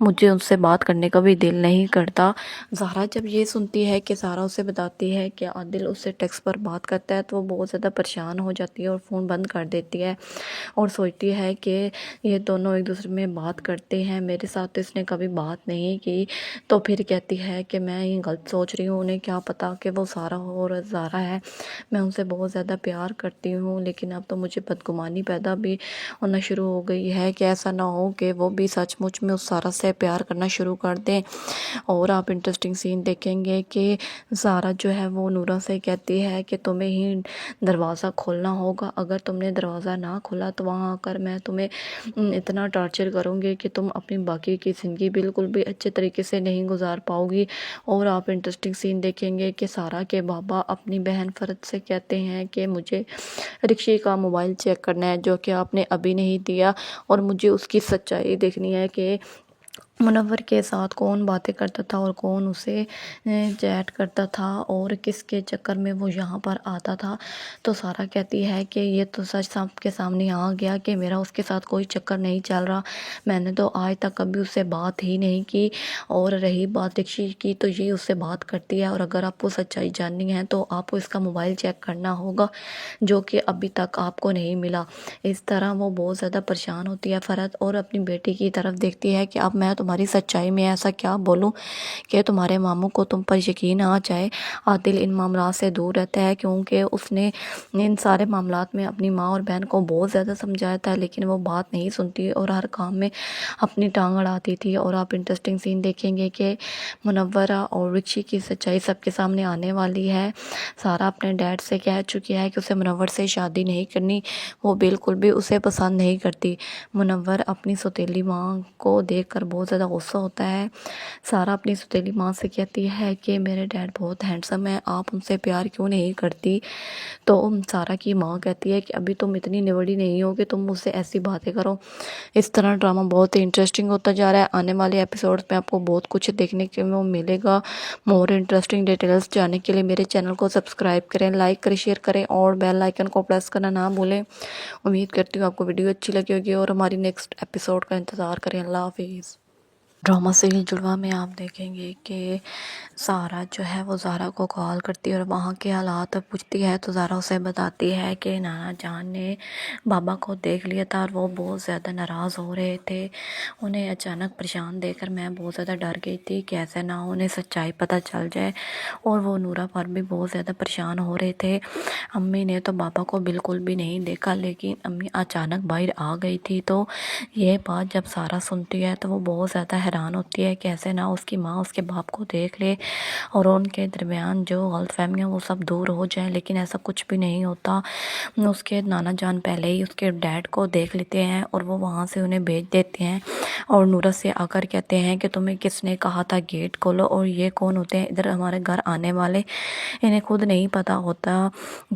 مجھے ان سے بات کرنے کا بھی دل نہیں کرتا۔ زہرا جب یہ سنتی ہے کہ سارا اسے بتاتی ہے کہ عادل اس سے ٹیکسٹ پر بات کرتا ہے تو وہ بہت زیادہ پریشان ہو جاتی ہے اور فون بند کر دیتی ہے اور سوچتی ہے کہ یہ دونوں ایک دوسرے میں بات کرتے ہیں، میرے ساتھ تو اس نے کبھی بات نہیں کی۔ تو پھر کہتی ہے کہ میں یہ غلط سوچ رہی ہوں، انہیں کیا پتا کہ وہ سارا اور زہرا ہے، میں ان سے بہت زیادہ پیار کرتی ہوں، لیکن اب تو مجھے بدگمانی پیدا بھی ہونا شروع ہو گئی ہے کہ ایسا نہ ہو کہ وہ بھی سچ مچ میں اس سارا سے پیار کرنا شروع کر دیں۔ اور آپ انٹرسٹنگ سین دیکھیں گے کہ زہرا جو ہے وہ نورا سے کہتی ہے کہ تمہیں ہی دروازہ کھولنا ہوگا، اگر تم نے دروازہ نہ کھولا تو وہاں آ کر میں تمہیں اتنا ٹارچر کروں گی کہ تم اپنی باقی کی زندگی بالکل بھی اچھے طریقے سے نہیں گزار پاؤ گی۔ اور آپ انٹرسٹنگ سین دیکھیں گے کہ سارا کے بابا اپنی بہن فرد سے کہتے ہیں کہ مجھے رکشی کا موبائل چیک کرنا ہے جو کہ آپ نے ابھی نہیں دیا، اور مجھے اس کی سچائی دیکھنی ہے کہ منور کے ساتھ کون باتیں کرتا تھا اور کون اسے چیٹ کرتا تھا اور کس کے چکر میں وہ یہاں پر آتا تھا۔ تو سارا کہتی ہے کہ یہ تو سچ سب کے سامنے آ گیا کہ میرا اس کے ساتھ کوئی چکر نہیں چل رہا، میں نے تو آج تک کبھی اس سے بات ہی نہیں کی، اور رہی بات رکشی کی تو یہ اس سے بات کرتی ہے، اور اگر آپ کو سچائی جاننی ہے تو آپ کو اس کا موبائل چیک کرنا ہوگا جو کہ ابھی تک آپ کو نہیں ملا۔ اس طرح وہ بہت زیادہ پریشان ہوتی ہے فرد، اور اپنی بیٹی کی طرف دیکھتی ہے کہ اب میں تمہاری سچائی میں ایسا کیا بولوں کہ تمہارے ماموں کو تم پر یقین آ جائے۔ عادل ان معاملات سے دور رہتا ہے کیونکہ اس نے ان سارے معاملات میں اپنی ماں اور بہن کو بہت زیادہ سمجھایا تھا، لیکن وہ بات نہیں سنتی اور ہر کام میں اپنی ٹانگ اڑاتی تھی۔ اور آپ انٹرسٹنگ سین دیکھیں گے کہ منورہ اور رکشی کی سچائی سب کے سامنے آنے والی ہے۔ سارا اپنے ڈیڈ سے کہہ چکی ہے کہ اسے منور سے شادی نہیں کرنی، وہ بالکل بھی اسے پسند نہیں کرتی۔ منور اپنی سوتیلی ماں کو دیکھ کر بہت زیادہ غصہ ہوتا ہے۔ سارا اپنی سوتیلی ماں سے کہتی ہے کہ میرے ڈیڈ بہت ہینڈسم ہے، آپ ان سے پیار کیوں نہیں کرتی؟ تو سارا کی ماں کہتی ہے کہ ابھی تم اتنی نوڑی نہیں ہو کہ تم مجھ سے ایسی باتیں کرو۔ اس طرح ڈرامہ بہت ہی انٹرسٹنگ ہوتا جا رہا ہے۔ آنے والے ایپیسوڈز میں آپ کو بہت کچھ دیکھنے کے ملے گا۔ مور انٹرسٹنگ ڈیٹیلز جاننے کے لیے میرے چینل کو سبسکرائب کریں، لائک کریں، شیئر کریں اور بیل آئیکن کو پریس کرنا نہ بھولیں۔ امید کرتی ہوں آپ کو ویڈیو اچھی لگی ہوگی اور ہماری نیکسٹ ایپیسوڈ کا انتظار کریں۔ اللہ حافظ۔ ڈرامہ سیریل جڑواں میں آپ دیکھیں گے کہ سارا جو ہے وہ زارا کو کال کرتی ہے اور وہاں کے حالات پوچھتی ہے تو زارا اسے بتاتی ہے کہ نانا جان نے بابا کو دیکھ لیا تھا اور وہ بہت زیادہ ناراض ہو رہے تھے، انہیں اچانک پریشان دیکھ کر میں بہت زیادہ ڈر گئی تھی کہ ایسے نہ انہیں سچائی پتہ چل جائے، اور وہ نورا پر بھی بہت زیادہ پریشان ہو رہے تھے۔ امی نے تو بابا کو بالکل بھی نہیں دیکھا، لیکن امی اچانک باہر آ گئی تھی۔ تو یہ بات جب سارا سنتی ہے تو وہ بہت زیادہ حیران ہوتی ہے کہ ایسے نہ اس کی ماں اس کے باپ کو دیکھ لے اور ان کے درمیان جو غلط فہمیاں وہ سب دور ہو جائیں، لیکن ایسا کچھ بھی نہیں ہوتا۔ اس کے نانا جان پہلے ہی اس کے ڈیڈ کو دیکھ لیتے ہیں اور وہ وہاں سے انہیں بھیج دیتے ہیں اور نورا سے آ کر کہتے ہیں کہ تمہیں کس نے کہا تھا گیٹ کھولو، اور یہ کون ہوتے ہیں ادھر ہمارے گھر آنے والے۔ انہیں خود نہیں پتہ ہوتا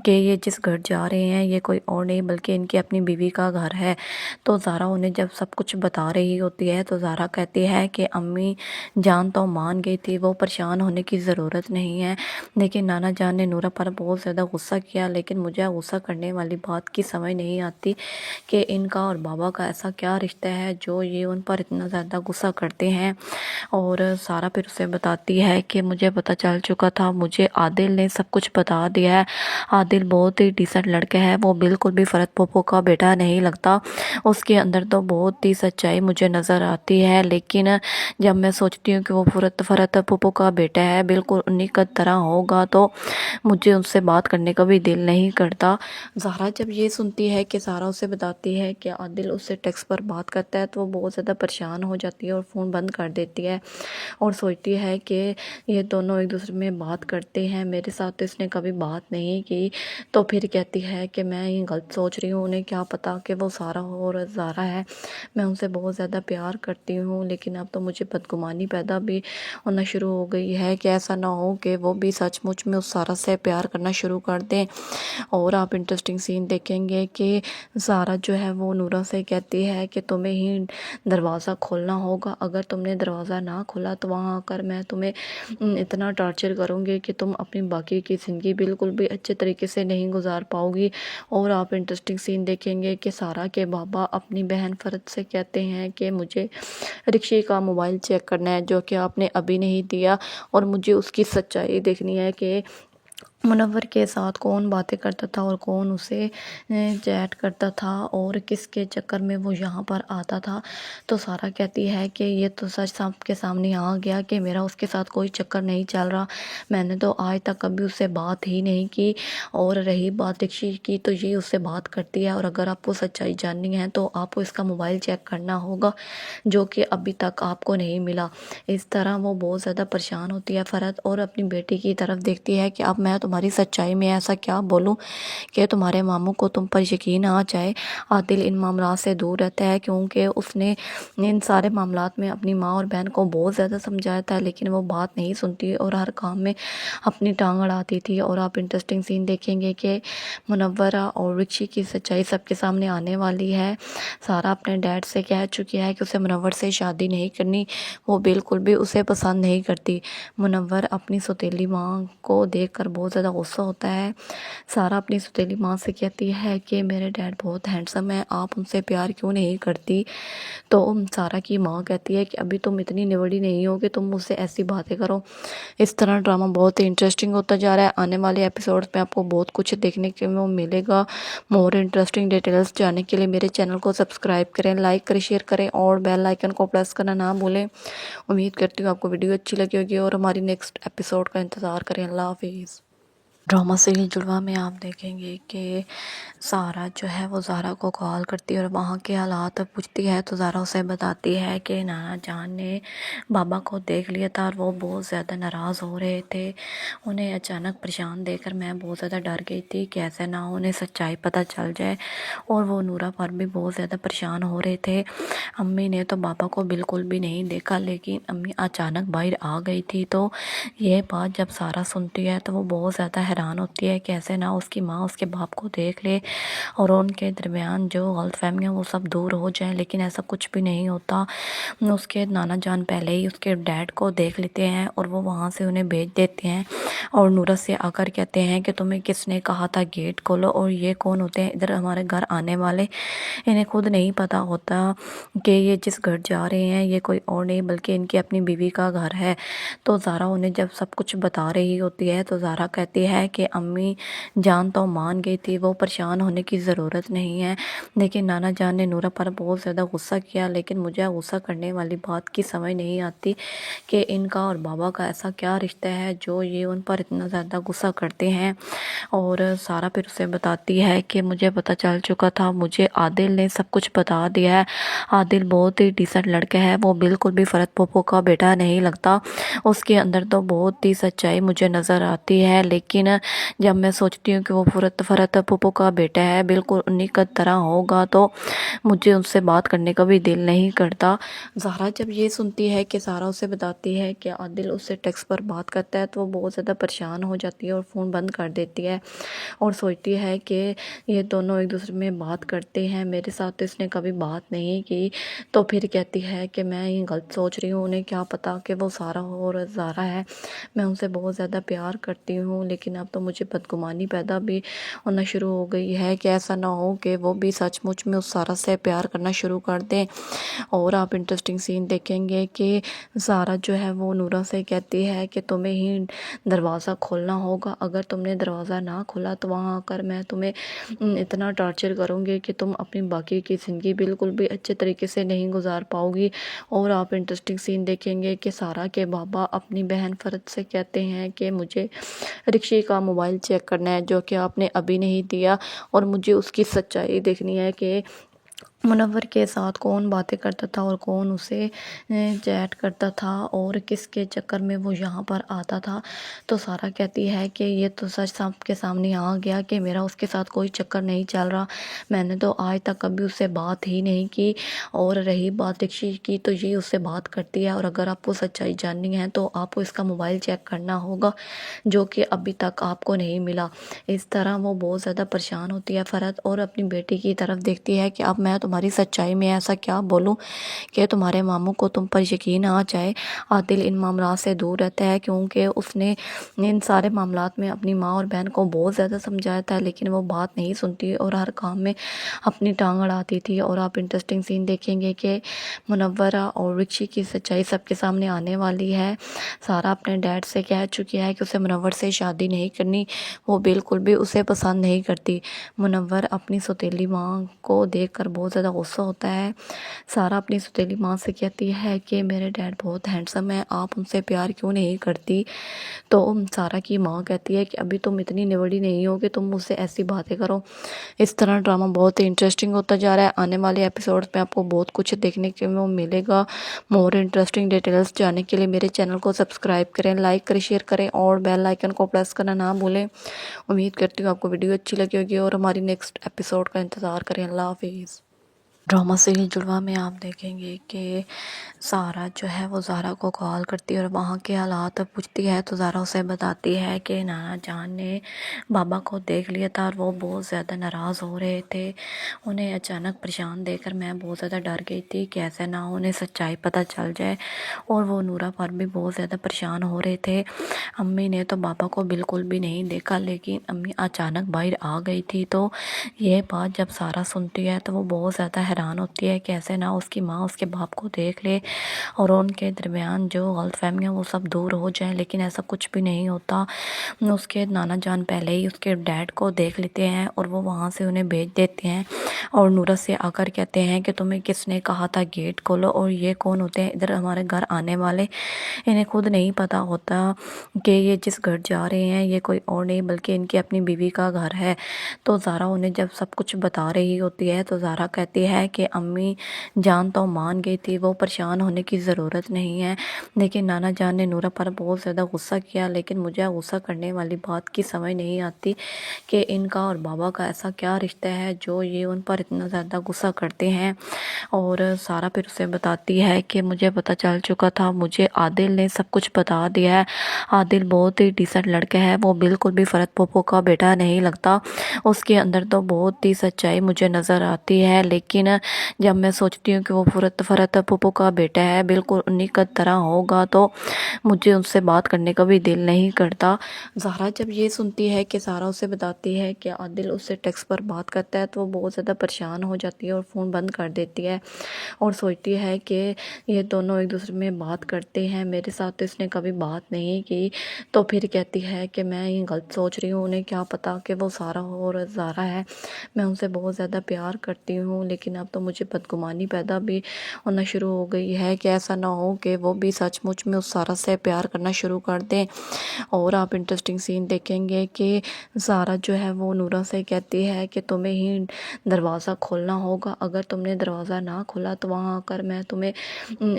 کہ یہ جس گھر جا رہے ہیں یہ کوئی اور نہیں بلکہ ان کی اپنی بیوی کا گھر ہے۔ تو زارا انہیں جب سب کچھ بتا رہی ہوتی ہے تو زارا کہتی ہے ہے کہ امی جان تو مان گئی تھی، وہ پریشان ہونے کی ضرورت نہیں ہے، لیکن نانا جان نے نورا پر بہت زیادہ غصہ کیا، لیکن مجھے غصہ کرنے والی بات کی سمجھ نہیں آتی کہ ان کا اور بابا کا ایسا کیا رشتہ ہے جو یہ ان پر اتنا زیادہ غصہ کرتے ہیں۔ اور سارا پھر اسے بتاتی ہے کہ مجھے پتہ چل چکا تھا، مجھے عادل نے سب کچھ بتا دیا ہے، عادل بہت ہی ڈیسنٹ لڑکا ہے، وہ بالکل بھی فرت پھوپھو کا بیٹا نہیں لگتا، اس کے اندر تو بہت ہی سچائی مجھے نظر آتی ہے، لیکن جب میں سوچتی ہوں کہ وہ فرت پھوپھو کا بیٹا ہے، بالکل انہی کا طرح ہوگا، تو مجھے ان سے بات کرنے کا بھی دل نہیں کرتا۔ زہرا جب یہ سنتی ہے کہ سارا اسے بتاتی ہے کہ عادل اس سے ٹیکسٹ پر بات کرتا ہے، تو وہ بہت زیادہ پریشان ہو جاتی ہے اور فون بند کر دیتی ہے اور سوچتی ہے کہ یہ دونوں ایک دوسرے میں بات کرتے ہیں، میرے ساتھ تو اس نے کبھی بات نہیں کی۔ تو پھر کہتی ہے کہ میں یہ غلط سوچ رہی ہوں، انہیں کیا پتا کہ وہ سارا اور زہرا ہے، میں ان سے بہت زیادہ پیار کرتی ہوں، لیکن اب تو مجھے بدگمانی پیدا بھی ہونا شروع ہو گئی ہے کہ ایسا نہ ہو کہ وہ بھی سچ مچ میں اس سارا سے پیار کرنا شروع کر دیں۔ اور آپ انٹرسٹنگ سین دیکھیں گے کہ سارا جو ہے وہ نورا سے کہتی ہے کہ تمہیں ہی دروازہ کھولنا ہوگا، اگر تم نے دروازہ نہ کھولا تو وہاں آ کر میں تمہیں اتنا ٹارچر کروں گی کہ تم اپنی باقی کی زندگی بالکل بھی اچھے طریقے سے نہیں گزار پاؤ گی۔ اور آپ انٹرسٹنگ سین دیکھیں گے کہ سارا کے بابا اپنی بہن فرد سے کہتے ہیں کہ مجھے رکشی کا موبائل چیک کرنا ہے جو کہ آپ نے ابھی نہیں دیا، اور مجھے اس کی سچائی دیکھنی ہے کہ منور کے ساتھ کون باتیں کرتا تھا اور کون اسے چیٹ کرتا تھا اور کس کے چکر میں وہ یہاں پر آتا تھا۔ تو سارا کہتی ہے کہ یہ تو سچ سب کے سامنے آ گیا کہ میرا اس کے ساتھ کوئی چکر نہیں چل رہا، میں نے تو آج تک کبھی اس سے بات ہی نہیں کی، اور رہی بات رکشی کی تو یہ اس سے بات کرتی ہے، اور اگر آپ کو سچائی جاننی ہے تو آپ کو اس کا موبائل چیک کرنا ہوگا جو کہ ابھی تک آپ کو نہیں ملا۔ اس طرح وہ بہت زیادہ پریشان ہوتی ہے فرد، اور اپنی بیٹی کی طرف دیکھتی ہے کہ اب میں تمہاری سچائی میں ایسا کیا بولوں کہ تمہارے ماموں کو تم پر یقین آ جائے۔ عادل ان معاملات سے دور رہتا ہے کیونکہ اس نے ان سارے معاملات میں اپنی ماں اور بہن کو بہت زیادہ سمجھایا تھا، لیکن وہ بات نہیں سنتی اور ہر کام میں اپنی ٹانگ اڑاتی تھی۔ اور آپ انٹرسٹنگ سین دیکھیں گے کہ منورہ اور رکشی کی سچائی سب کے سامنے آنے والی ہے۔ سارا اپنے ڈیڈ سے کہہ چکی ہے کہ اسے منور سے شادی نہیں کرنی، وہ بالکل بھی اسے پسند نہیں کرتی۔ منور اپنی سوتیلی ماں کو دیکھ کر بہت زیادہ غصہ ہوتا ہے۔ سارا اپنی سوتیلی ماں سے کہتی ہے کہ میرے ڈیڈ بہت ہینڈسم ہے، آپ ان سے پیار کیوں نہیں کرتی؟ تو سارا کی ماں کہتی ہے کہ ابھی تم اتنی نوڑی نہیں ہو کہ تم مجھ سے ایسی باتیں کرو۔ اس طرح ڈرامہ بہت ہی انٹرسٹنگ ہوتا جا رہا ہے۔ آنے والے ایپیسوڈز میں آپ کو بہت کچھ دیکھنے کے ملے گا۔ مور انٹرسٹنگ ڈیٹیلز جاننے کے لیے میرے چینل کو سبسکرائب کریں، لائک کریں، شیئر کریں اور بیل آئیکن کو پریس کرنا نہ بھولیں۔ امید کرتی ہوں آپ کو ویڈیو اچھی لگی ہوگی اور ہماری نیکسٹ ایپیسوڈ کا انتظار کریں۔ اللہ حافظ۔ ڈرامہ سیریل جڑواں میں آپ دیکھیں گے کہ سارا جو ہے وہ زہرا کو کال کرتی ہے اور وہاں کے حالات پوچھتی ہے، تو زہرا اسے بتاتی ہے کہ نانا جان نے بابا کو دیکھ لیا تھا اور وہ بہت زیادہ ناراض ہو رہے تھے، انہیں اچانک پریشان دیکھ کر میں بہت زیادہ ڈر گئی تھی کہ ایسے نہ انہیں سچائی پتہ چل جائے، اور وہ نورا پر بھی بہت زیادہ پریشان ہو رہے تھے۔ امی نے تو بابا کو بالکل بھی نہیں دیکھا، لیکن امی اچانک باہر آ گئی تھی، تو یہ بات جب سارا سنتی ہے تو وہ بہت زیادہ حیران ہوتی ہے کہ ایسے نہ اس کی ماں اس کے باپ کو دیکھ لے اور ان کے درمیان جو غلط فہمیاں وہ سب دور ہو جائیں، لیکن ایسا کچھ بھی نہیں ہوتا۔ اس کے نانا جان پہلے ہی اس کے ڈیڈ کو دیکھ لیتے ہیں اور وہ وہاں سے انہیں بھیج دیتے ہیں، اور نورا سے آ کر کہتے ہیں کہ تمہیں کس نے کہا تھا گیٹ کھولو، اور یہ کون ہوتے ہیں ادھر ہمارے گھر آنے والے؟ انہیں خود نہیں پتہ ہوتا کہ یہ جس گھر جا رہے ہیں یہ کوئی اور نہیں بلکہ ان کی اپنی بیوی کا گھر ہے۔ تو زہرا انہیں جب سب کچھ بتا رہی ہوتی ہے تو زہرا کہتی ہے کہ امی جان تو مان گئی تھی، وہ پریشان ہونے کی ضرورت نہیں ہے، لیکن نانا جان نے نورا پر بہت زیادہ غصہ کیا، لیکن مجھے غصہ کرنے والی بات کی سمجھ نہیں آتی کہ ان کا اور بابا کا ایسا کیا رشتہ ہے جو یہ ان پر اتنا زیادہ غصہ کرتے ہیں۔ اور سارا پھر اسے بتاتی ہے کہ مجھے پتہ چل چکا تھا، مجھے عادل نے سب کچھ بتا دیا ہے، عادل بہت ہی ڈیسنٹ لڑکا ہے، وہ بالکل بھی فرت پھوپھو کا بیٹا نہیں لگتا، اس کے اندر تو بہت ہی سچائی مجھے نظر آتی ہے، لیکن जब मैं सोचती हूँ कि वो फरत फरत पप्पू का बेटा है, बिल्कुल उन्हीं का तरह होगा, तो मुझे उनसे बात करने का भी दिल नहीं करता। ज़ारा जब ये सुनती है कि सारा उसे बताती है कि आदिल उससे टेक्स्ट पर बात करता है, तो वो बहुत ज़्यादा परेशान हो जाती है और फ़ोन बंद कर देती है और सोचती है कि ये दोनों एक दूसरे में बात करते हैं, मेरे साथ तो इसने कभी बात नहीं की। तो फिर कहती है कि मैं ये गलत सोच रही हूँ, उन्हें क्या पता कि वो सारा और ज़ारा है। मैं उनसे बहुत ज़्यादा प्यार करती हूँ, लेकिन अब तो मुझे बदगुमानी पैदा भी होना शुरू हो गई है कि ऐसा ना हो कि वो भी सचमुच में उस सारा से प्यार करना शुरू कर दें। और आप इंटरेस्टिंग सीन देखेंगे कि ज़ारा जो है वो नूरा से कहती है कि तुम्हें ही दरवाज़ा खोलना होगा, अगर तुमने दरवाज़ा ना खोला तो वहाँ आकर मैं तुम्हें इतना टॉर्चर करूँगी कि तुम अपनी बाकी की ज़िंदगी बिल्कुल भी अच्छे तरीके से नहीं गुजार पाओगी। और आप इंटरेस्टिंग सीन देखेंगे कि सारा के बाबा अपनी बहन फरत से कहते हैं कि मुझे रिक्शी का मोबाइल चेक करना है, जो कि आपने अभी नहीं दिया, और मुझे उसकी सच्चाई देखनी है कि मुनव्वर के साथ कौन बातें करता था और कौन उसे चैट करता था और किसके चक्कर में वो यहाँ पर आता था। तो सारा कहती है कि ये तो सच सबके सामने आ गया कि मेरा उसके साथ कोई चक्कर नहीं चल रहा, मैंने तो आज तक कभी उससे बात ही नहीं की। और रही बात रिक्शी की, तो ये उससे बात करती है, और अगर आपको सच्चाई जाननी है तो आपको इसका मोबाइल चेक करना होगा, जो कि अभी तक आपको नहीं मिला। इस तरह वो बहुत ज़्यादा परेशान होती है फरत, और अपनी बेटी की तरफ देखती है कि अब मैं तुम्हारी सच्चाई में ऐसा क्या बोलूं कि तुम्हारे मामू को तुम पर यकीन आ जाए। आदिल इन मामलात से दूर रहता है, क्योंकि उसने इन सारे मामलात में अपनी माँ और बहन को बहुत ज़्यादा समझाया था, लेकिन वो बात नहीं सुनती और हर काम में अपनी टांग अड़ाती थी। और आप इंटरेस्टिंग सीन देखेंगे कि मुनव्वरा और रिक्शी की सच्चाई सबके सामने आने वाली है। सारा अपने डैड से कह चुकी है कि उसे मुनव्वर से शादी नहीं करनी, वो बिल्कुल भी उसे पसंद नहीं करती। मुनव्वर अपनी सौतेली माँ को देखकर बहुत ज़्यादा गुस्सा होता है। सारा अपनी सौतेली माँ से कहती है कि मेरे डैड बहुत हैंडसम है, आप उनसे प्यार क्यों नहीं करती। तो सारा की माँ कहती है कि अभी तुम इतनी निबड़ी नहीं हो कि तुम मुझसे ऐसी बातें करो। इस तरह ड्रामा बहुत ही इंटरेस्टिंग होता जा रहा है। आने वाले एपिसोड्स में आपको बहुत कुछ देखने को मिलेगा। मोर इंटरेस्टिंग डिटेल्स जानने के लिए मेरे चैनल को सब्सक्राइब करें, लाइक करें, शेयर करें और बेल आइकन को प्रेस करना ना भूलें। उम्मीद करती हूँ आपको वीडियो अच्छी लगी होगी और हमारी नेक्स्ट एपिसोड का इंतज़ार करें। अल्लाह हाफिज़। ड्रामा सीरियल जुड़वा में आप देखेंगे कि सारा जो है वो ज़ारा को कॉल करती है और वहाँ के हालात पूछती है, तो ज़ारा उसे बताती है कि नाना जान ने बाबा को देख लिया था और वो बहुत ज़्यादा नाराज़ हो रहे थे। उन्हें अचानक परेशान देखकर मैं बहुत ज़्यादा डर गई थी कि ऐसे ना उन्हें सच्चाई पता चल जाए, और वो नूरा पर भी बहुत ज़्यादा परेशान हो रहे थे। अम्मी ने तो बाबा को बिल्कुल भी नहीं देखा, लेकिन अम्मी अचानक बाहर आ गई थी। तो ये बात जब सारा सुनती है तो वो बहुत ज़्यादा हैरान होती है कि ऐसे ना उसकी माँ उसके बाप को देख ले और उनके दरमियान जो गलतफहमियाँ वो सब दूर हो जाएं, लेकिन ऐसा कुछ भी नहीं होता। उसके नाना जान पहले ही उसके डैड को देख लेते हैं और वो वहाँ से उन्हें भेज देते हैं और नूरत से आकर कहते हैं कि तुम्हें किसने कहा था गेट खोलो, और ये कौन होते हैं इधर हमारे घर आने वाले। इन्हें खुद नहीं पता होता कि ये जिस घर जा रहे हैं ये कोई और नहीं बल्कि इनकी अपनी बीवी का घर है। तो ज़ारा उन्हें जब सब कुछ बता रही होती है तो ज़ारा कहती है कि अम्मी जान तो मान गई थी, वो परेशान होने की ज़रूरत नहीं है। लेकिन नाना जान ने नूरा पर बहुत ज़्यादा गुस्सा किया, लेकिन मुझे गुस्सा करने वाली बात की समझ नहीं आती कि इनका और बाबा का ऐसा क्या रिश्ता है जो ये उन पर इतना ज़्यादा गुस्सा करते हैं। और सारा फिर उसे बताती है कि मुझे पता चल चुका था, मुझे आदिल ने सब कुछ बता दिया है। आदिल बहुत ही डिसेंट लड़का है, वो बिल्कुल भी फरत पोपो का बेटा नहीं लगता। उसके अंदर तो बहुत ही सच्चाई मुझे नज़र आती है, लेकिन जब मैं सोचती हूँ कि वो फरत पोपो का बेटा है, बिल्कुल उन्हीं का तरह होगा, तो मुझे उनसे बात करने का भी दिल नहीं करता। ज़ारा जब ये सुनती है कि सारा उसे बताती है कि आदिल उससे टेक्स्ट पर बात करता है, तो वो बहुत ज़्यादा परेशान हो जाती है और फ़ोन बंद कर देती है और सोचती है कि ये दोनों एक दूसरे में बात करते हैं, मेरे साथ तो इसने कभी बात नहीं की। तो फिर कहती है कि मैं ये गलत सोच रही हूँ, उन्हें क्या पता कि वो सारा और ज़ारा है। मैं उनसे बहुत ज़्यादा प्यार करती हूँ, लेकिन اب تو مجھے بدگمانی پیدا بھی ہونا شروع ہو گئی ہے کہ ایسا نہ ہو کہ وہ بھی سچ مچ میں اس سارا سے پیار کرنا شروع کر دیں. اور آپ انٹرسٹنگ سین دیکھیں گے کہ سارا جو ہے وہ نورا سے کہتی ہے کہ تمہیں ہی دروازہ کھولنا ہوگا، اگر تم نے دروازہ نہ کھولا تو وہاں آ کر میں تمہیں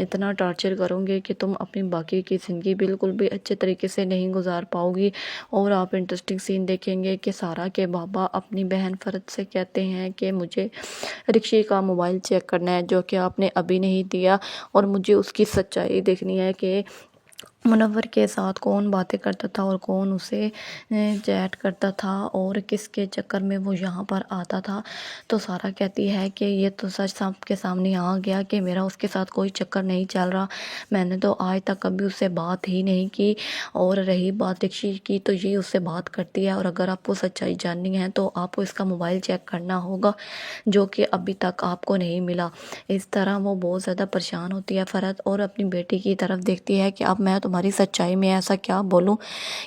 اتنا ٹارچر کروں گی کہ تم اپنی باقی کی زندگی بالکل بھی اچھے طریقے سے نہیں گزار پاؤ گی. اور آپ انٹرسٹنگ سین دیکھیں گے کہ سارا کے بابا اپنی بہن فرد سے کہتے ہیں کہ مجھے رکشی کا موبائل چیک کرنا ہے جو کہ آپ نے ابھی نہیں دیا، اور مجھے اس کی سچائی دیکھنی ہے کہ منور کے ساتھ کون باتیں کرتا تھا اور کون اسے چیٹ کرتا تھا اور کس کے چکر میں وہ یہاں پر آتا تھا. تو سارا کہتی ہے کہ یہ تو سچ سب کے سامنے آ گیا کہ میرا اس کے ساتھ کوئی چکر نہیں چل رہا، میں نے تو آج تک کبھی اس سے بات ہی نہیں کی. اور رہی بات رکشی کی تو یہ اس سے بات کرتی ہے، اور اگر آپ کو سچائی جاننی ہے تو آپ کو اس کا موبائل چیک کرنا ہوگا جو کہ ابھی تک آپ کو نہیں ملا. اس طرح وہ بہت زیادہ پریشان ہوتی ہے فرد، اور اپنی بیٹی کی طرف دیکھتی ہے کہ اب میں تمہاری سچائی میں ایسا کیا بولوں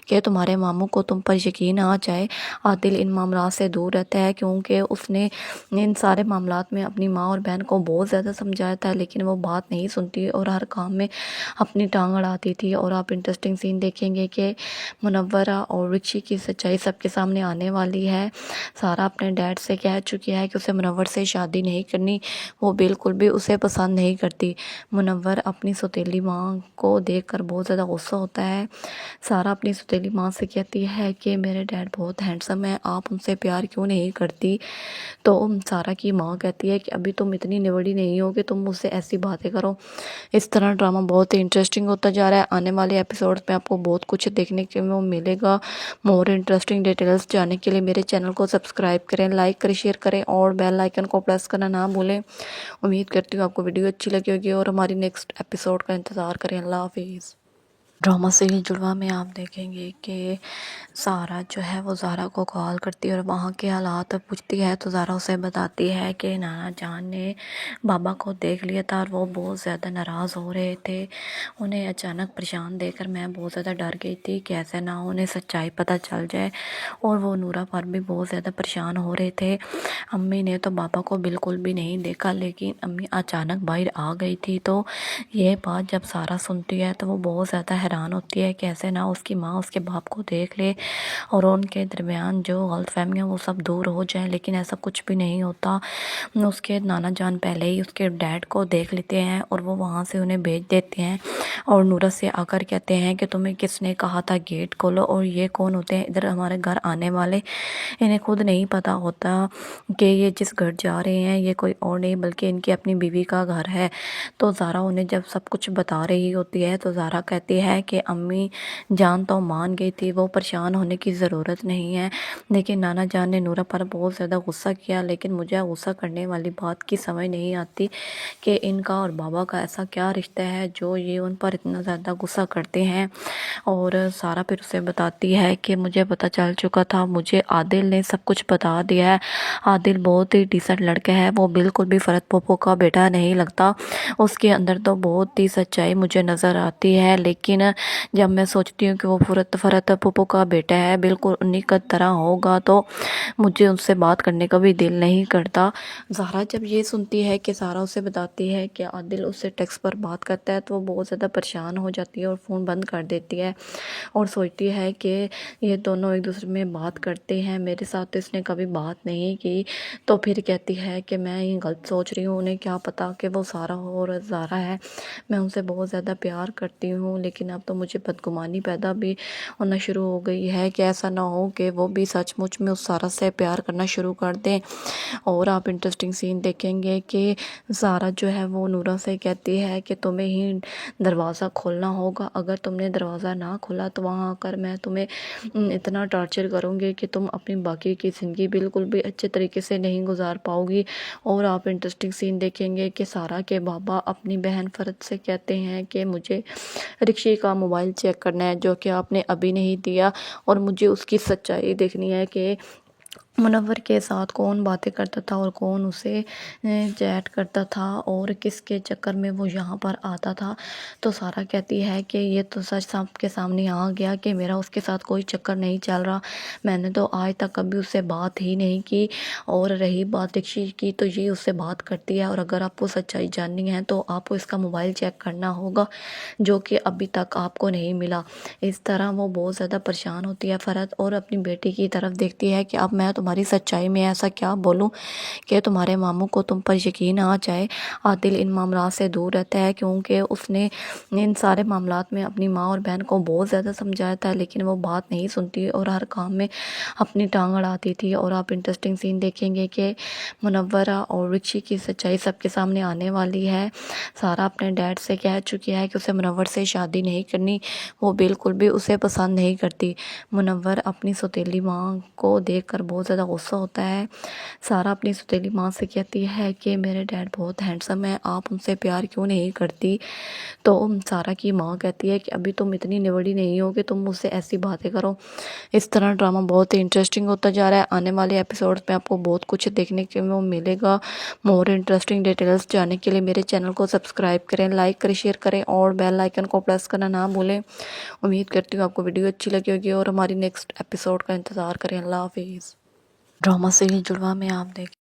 کہ تمہارے ماموں کو تم پر یقین آ جائے. عادل ان معاملات سے دور رہتا ہے کیونکہ اس نے ان سارے معاملات میں اپنی ماں اور بہن کو بہت زیادہ سمجھایا تھا، لیکن وہ بات نہیں سنتی اور ہر کام میں اپنی ٹانگ اڑاتی تھی. اور آپ انٹرسٹنگ سین دیکھیں گے کہ منورہ اور رکشی کی سچائی سب کے سامنے آنے والی ہے. سارا اپنے ڈیڈ سے کہہ چکی ہے کہ اسے منور سے شادی نہیں کرنی، وہ بالکل بھی اسے پسند نہیں کرتی. منور اپنی سوتیلی ماں کو دیکھ کر بہت زیادہ غصہ ہوتا ہے. سارا اپنی سوتیلی ماں سے کہتی ہے کہ میرے ڈیڈ بہت ہینڈسم ہے، آپ ان سے پیار کیوں نہیں کرتی. تو سارا کی ماں کہتی ہے کہ ابھی تم اتنی نوڑی نہیں ہو کہ تم مجھ سے ایسی باتیں کرو. اس طرح ڈرامہ بہت ہی انٹرسٹنگ ہوتا جا رہا ہے. آنے والے ایپیسوڈ میں آپ کو بہت کچھ دیکھنے کے ملے گا. مور انٹرسٹنگ ڈیٹیلز جاننے کے لیے میرے چینل کو سبسکرائب کریں، لائک کریں، شیئر کریں اور بیل آئیکن کو پریس کرنا نہ بھولیں. امید کرتی ہوں آپ کو ویڈیو اچھی لگی ہوگی اور ہماری نیکسٹ ایپیسوڈ کا انتظار کریں. اللہ حافظ. ڈرامہ سیریل جڑواں میں آپ دیکھیں گے کہ سارا جو ہے وہ زارا کو کال کرتی ہے اور وہاں کے حالات پوچھتی ہے تو زارا اسے بتاتی ہے کہ نانا جان نے بابا کو دیکھ لیا تھا اور وہ بہت زیادہ ناراض ہو رہے تھے. انہیں اچانک پریشان دیکھ کر میں بہت زیادہ ڈر گئی تھی کہ ایسے نہ انہیں سچائی پتہ چل جائے، اور وہ نورا پر بھی بہت زیادہ پریشان ہو رہے تھے. امی نے تو بابا کو بالکل بھی نہیں دیکھا، لیکن امی اچانک باہر آ گئی تھی. تو یہ بات جب سارا سنتی ہے تو وہ بہت زیادہ حیران ہوتی ہے کہ ایسے نہ اس کی ماں اس کے باپ کو دیکھ لے اور ان کے درمیان جو غلط فہمیاں وہ سب دور ہو جائیں، لیکن ایسا کچھ بھی نہیں ہوتا. اس کے نانا جان پہلے ہی اس کے ڈیڈ کو دیکھ لیتے ہیں اور وہ وہاں سے انہیں بھیج دیتے ہیں، اور نورا سے آ کر کہتے ہیں کہ تمہیں کس نے کہا تھا گیٹ کھولو، اور یہ کون ہوتے ہیں ادھر ہمارے گھر آنے والے. انہیں خود نہیں پتہ ہوتا کہ یہ جس گھر جا رہے ہیں یہ کوئی اور نہیں بلکہ ان کی اپنی بیوی کا گھر ہے. تو زارا انہیں جب سب کچھ بتا رہی ہوتی ہے تو زارا کہتی ہے کہ امی جان تو مان گئی تھی، وہ پریشان ہونے کی ضرورت نہیں ہے. لیکن نانا جان نے نورا پر بہت زیادہ غصہ کیا، لیکن مجھے غصہ کرنے والی بات کی سمجھ نہیں آتی کہ ان کا اور بابا کا ایسا کیا رشتہ ہے جو یہ ان پر اتنا زیادہ غصہ کرتے ہیں. اور سارا پھر اسے بتاتی ہے کہ مجھے پتہ چل چکا تھا، مجھے عادل نے سب کچھ بتا دیا ہے. عادل بہت ہی ڈیسنٹ لڑکا ہے، وہ بالکل بھی فرد پھوپھو کا بیٹا نہیں لگتا. اس کے اندر تو بہت ہی سچائی مجھے نظر آتی ہے، لیکن جب میں سوچتی ہوں کہ وہ فرد پھوپھو کا بیٹا ہے بالکل انہی کا طرح ہوگا تو مجھے ان سے بات کرنے کا بھی دل نہیں کرتا. زہرا جب یہ سنتی ہے کہ سارا اسے بتاتی ہے کہ عادل اس سے ٹیکسٹ پر بات کرتا ہے تو وہ بہت زیادہ پریشان ہو جاتی ہے اور فون بند کر دیتی ہے اور سوچتی ہے کہ یہ دونوں ایک دوسرے میں بات کرتے ہیں، میرے ساتھ تو اس نے کبھی بات نہیں کی. تو پھر کہتی ہے کہ میں یہ غلط سوچ رہی ہوں، انہیں کیا پتا کہ وہ سارا اور زارا ہے. میں ان سے بہت زیادہ پیار کرتی ہوں، لیکن اب تو مجھے بدگمانی پیدا بھی ہونا شروع ہو گئی ہے کہ ایسا نہ ہو کہ وہ بھی سچ مچ میں اس سارا سے پیار کرنا شروع کر دیں. اور آپ انٹرسٹنگ سین دیکھیں گے کہ سارا جو ہے وہ نورا سے کہتی ہے کہ تمہیں ہی دروازہ کھولنا ہوگا، اگر تم نے دروازہ نہ کھولا تو وہاں آ کر میں تمہیں اتنا ٹارچر کروں گی کہ تم اپنی باقی کی زندگی بالکل بھی اچھے طریقے سے نہیں گزار پاؤ گی. اور آپ انٹرسٹنگ سین دیکھیں گے کہ سارا کے بابا اپنی بہن فرد سے کہتے ہیں کہ مجھے رکشی کا موبائل چیک کرنا ہے جو کہ آپ نے ابھی نہیں دیا، اور مجھے اس کی سچائی دیکھنی ہے کہ मुनव्वर के साथ कौन बातें करता था और कौन उसे चैट करता था और किसके चक्कर में वो यहाँ पर आता था। तो सारा कहती है कि ये तो सच सबके सामने आ गया कि मेरा उसके साथ कोई चक्कर नहीं चल रहा, मैंने तो आज तक कभी उससे बात ही नहीं की। और रही बात दीक्षित की, तो ये उससे बात करती है और अगर आपको सच्चाई जाननी है तो आपको इसका मोबाइल चेक करना होगा, जो कि अभी तक आपको नहीं मिला। इस तरह वो बहुत ज़्यादा परेशान होती है फरहत और अपनी बेटी की तरफ देखती है कि अब मैं तुम्हारी सच्चाई में ऐसा क्या बोलूं कि तुम्हारे मामू को तुम पर यकीन आ जाए। आदिल इन मामलात से दूर रहता है क्योंकि उसने इन सारे मामलात में अपनी माँ और बहन को बहुत ज़्यादा समझाया था, लेकिन वो बात नहीं सुनती और हर काम में अपनी टांग अड़ाती थी। और आप इंटरेस्टिंग सीन देखेंगे कि मुनव्वरा और रिक्शी की सच्चाई सबके सामने आने वाली है। सारा अपने डैड से कह चुकी है कि उसे मुनव्वर से शादी नहीं करनी, वो बिल्कुल भी उसे पसंद नहीं करती। मुनव्वर अपनी सौतेली माँ को देखकर बहुत ज़्यादा गुस्सा होता है। सारा अपनी सौतेली माँ से कहती है कि मेरे डैड बहुत हैंडसम है, आप उनसे प्यार क्यों नहीं करती। तो सारा की माँ कहती है कि अभी तुम इतनी निबड़ी नहीं हो कि तुम मुझसे ऐसी बातें करो। इस तरह ड्रामा बहुत ही इंटरेस्टिंग होता जा रहा है। आने वाले एपिसोड्स में आपको बहुत कुछ देखने को मिलेगा। मोर इंटरेस्टिंग डिटेल्स जानने के लिए मेरे चैनल को सब्सक्राइब करें, लाइक करें, शेयर करें और बेल आइकन को प्रेस करना ना भूलें। उम्मीद करती हूँ आपको वीडियो अच्छी लगी होगी और हमारी नेक्स्ट एपिसोड का इंतज़ार करें। अल्लाह हाफिज़। ड्रामा सीरीज जुड़वा में आप देखें।